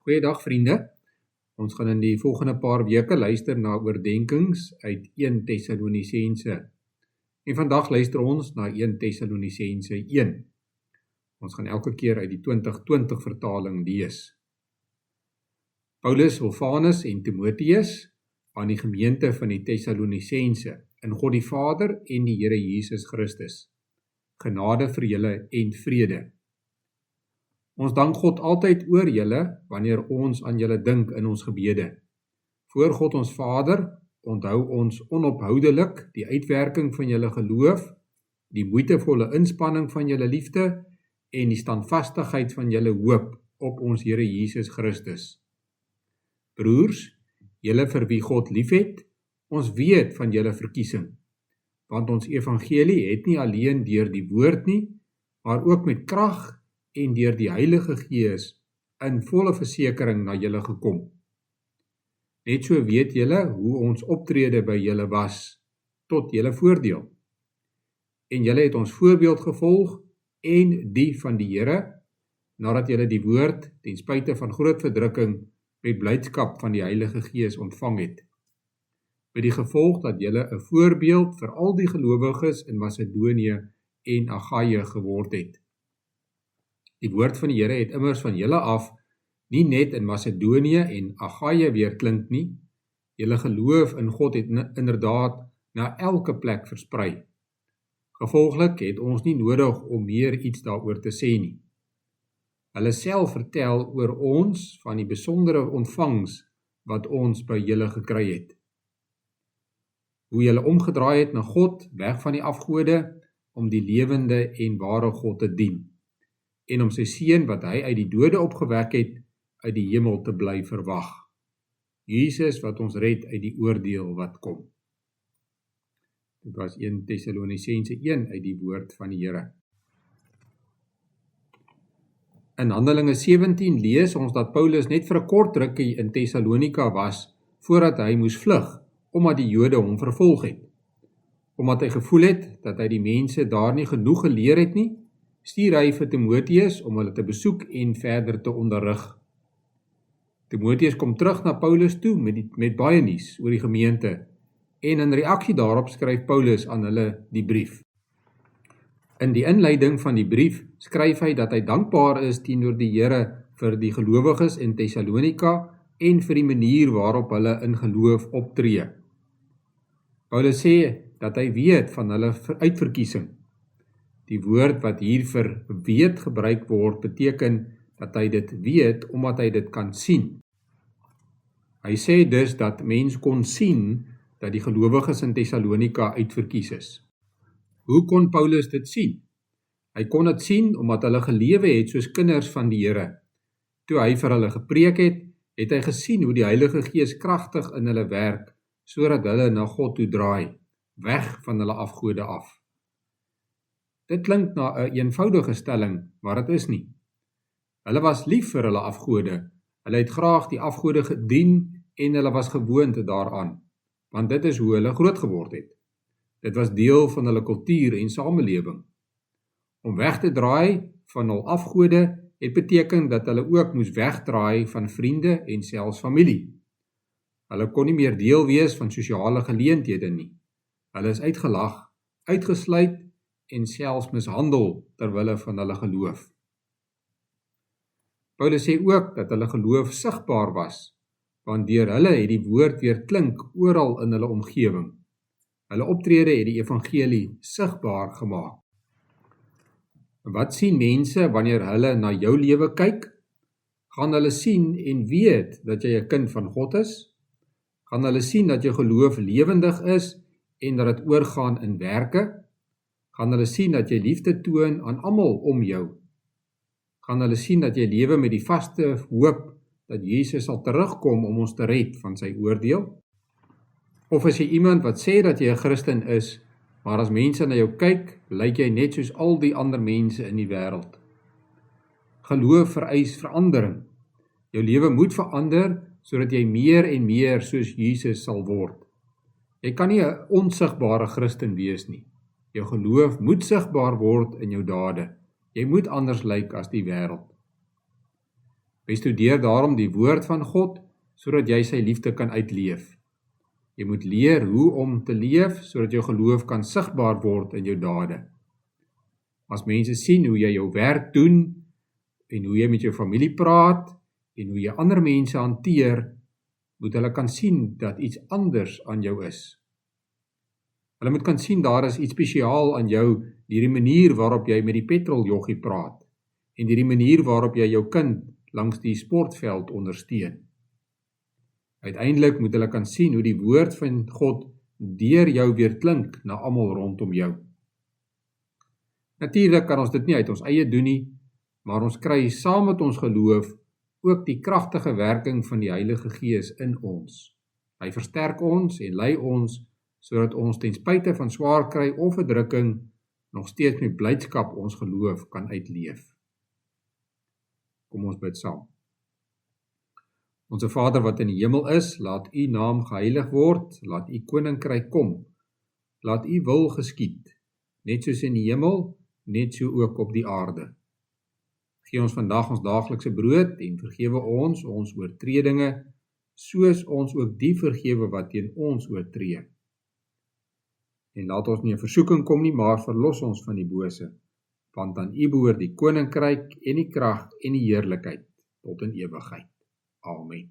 Goeiedag vriende, ons gaan in die volgende paar weke luister na oordenkings uit 1 Tessalonisense. En vandag luister ons na 1 Tessalonisense 1. Ons gaan elke keer uit die 2020 vertaling lees. Paulus, Silvanus en Timotheus aan die gemeente van die Tessalonisense, in God die Vader en die Here Jesus Christus. Genade vir julle en vrede. Ons dank God altyd oor julle, wanneer ons aan julle dink in ons gebede. Voor God ons Vader, onthou ons onophoudelik die uitwerking van julle geloof, die moeitevolle inspanning van julle liefde en die standvastigheid van julle hoop op ons Here Jesus Christus. Broers, julle vir wie God liefhet, ons weet van julle verkiesing, want ons evangelie het nie alleen deur die woord nie, maar ook met krag en deur die Heilige Gees in volle versekering na julle gekom. Net so weet julle hoe ons optrede by julle was, tot julle voordeel. En julle het ons voorbeeld gevolg en die van die Here, nadat julle die woord, ten spyte van groot verdrukking, met blydskap van die Heilige Gees ontvang het. Met die gevolg dat julle 'n voorbeeld vir al die gelowiges in Macedonië en Achaia geword het. Die woord van die Here het immers van julle af, nie net in Macedonië en Achaia weer klink nie, julle geloof in God het inderdaad na elke plek versprei. Gevolglik het ons nie nodig om meer iets daaroor te sê nie. Hulle self vertel oor ons van die besondere ontvangs wat ons by julle gekry het. Hoe julle omgedraai het na God, weg van die afgode, om die lewende en ware God te dien, en om sy seun wat hy uit die dode opgewek het, uit die hemel te bly verwag. Jesus wat ons red uit die oordeel wat kom. Dit was 1 Tessalonisense 1 uit die woord van die Here. In Handelinge 17 lees ons dat Paulus net vir 'n kort rukkie in Tessalonika was, voordat hy moes vlug, omdat die Jode hom vervolg het. Omdat hy gevoel het dat hy die mense daar nie genoeg geleer het nie, stuur hy vir Timotheus om hulle te besoek en verder te onderrig. Timotheus kom terug na Paulus toe met baie nuus oor die gemeente en in reaksie daarop skryf Paulus aan hulle die brief. In die inleiding van die brief skryf hy dat hy dankbaar is teenoor die Here vir die gelowiges in Tessalonika en vir die manier waarop hulle in geloof optree. Paulus sê dat hy weet van hulle uitverkiesing. Die woord wat hier vir weet gebruik word, beteken dat hy dit weet omdat hy dit kan sien. Hy sê dus dat mens kon sien dat die gelowiges in Tessalonika uitverkies is. Hoe kon Paulus dit sien? Hy kon dit sien omdat hulle gelewe het soos kinders van die Here. Toe hy vir hulle gepreek het, het hy gesien hoe die Heilige Gees kragtig in hulle werk, sodat hulle na God toe draai, weg van hulle afgode af. Dit klink na 'n eenvoudige stelling, maar dit is nie. Hulle was lief vir hulle afgode, hulle het graag die afgode gedien en hulle was gewoond daaraan, want dit is hoe hulle groot geword het. Dit was deel van hulle kultuur en samelewing. Om weg te draai van hul afgode het beteken dat hulle ook moes wegdraai van vriende en selfs familie. Hulle kon nie meer deel wees van sosiale geleenthede nie. Hulle is uitgelag, uitgesluit en selfs mishandel terwille van hulle geloof. Paulus sê ook dat hulle geloof sigbaar was, want deur hulle het die woord weer klink oral in hulle omgewing. Hulle optrede het die evangelie sigbaar gemaak. Wat sien mense wanneer hulle na jou lewe kyk? Gaan hulle sien en weet dat jy 'n kind van God is? Gaan hulle sien dat jou geloof lewendig is en dat dit oorgaan in werke? Gaan hulle sien dat jy liefde toon aan almal om jou? Gaan hulle sien dat jy lewe met die vaste hoop dat Jesus sal terugkom om ons te red van sy oordeel? Of is jy iemand wat sê dat jy 'n Christen is, maar as mense na jou kyk, lyk jy net soos al die ander mense in die wêreld? Geloof vereis verandering. Jou lewe moet verander, sodat jy meer en meer soos Jesus sal word. Jy kan nie 'n onsigbare Christen wees nie. Jou geloof moet sigbaar word in jou dade. Jy moet anders lyk as die wêreld. Bestudeer daarom die woord van God, sodat jy sy liefde kan uitleef. Jy moet leer hoe om te leef, sodat jou geloof kan sigbaar word in jou dade. As mense sien hoe jy jou werk doen, en hoe jy met jou familie praat, en hoe jy ander mense hanteer, moet hulle kan sien dat iets anders aan jou is. Hulle moet kan sien daar is iets spesiaal aan jou, deur die manier waarop jy met die petroljoggie praat, en deur die manier waarop jy jou kind langs die sportveld ondersteun. Uiteindelik moet hulle kan sien hoe die woord van God deur jou weer klink na almal rondom jou. Natuurlik kan ons dit nie uit ons eie doen nie, maar ons kry saam met ons geloof ook die kragtige werking van die Heilige Gees in ons. Hy versterk ons en lei ons, sodat ons ten spyte van swaar kry of verdrukking nog steeds met blydskap ons geloof kan uitleef. Kom ons bid saam. Onse Vader wat in die hemel is, laat u naam geheilig word, laat u koninkryk kom, laat u wil geskied, net soos in die hemel, net so ook op die aarde. Gee ons vandag ons daaglikse brood en vergewe ons oortredinge, soos ons ook die vergewe wat teen ons oortree. En laat ons nie in versoeking kom nie, maar verlos ons van die bose, want aan u behoort die koninkryk en die krag en die heerlikheid tot in ewigheid. Amen.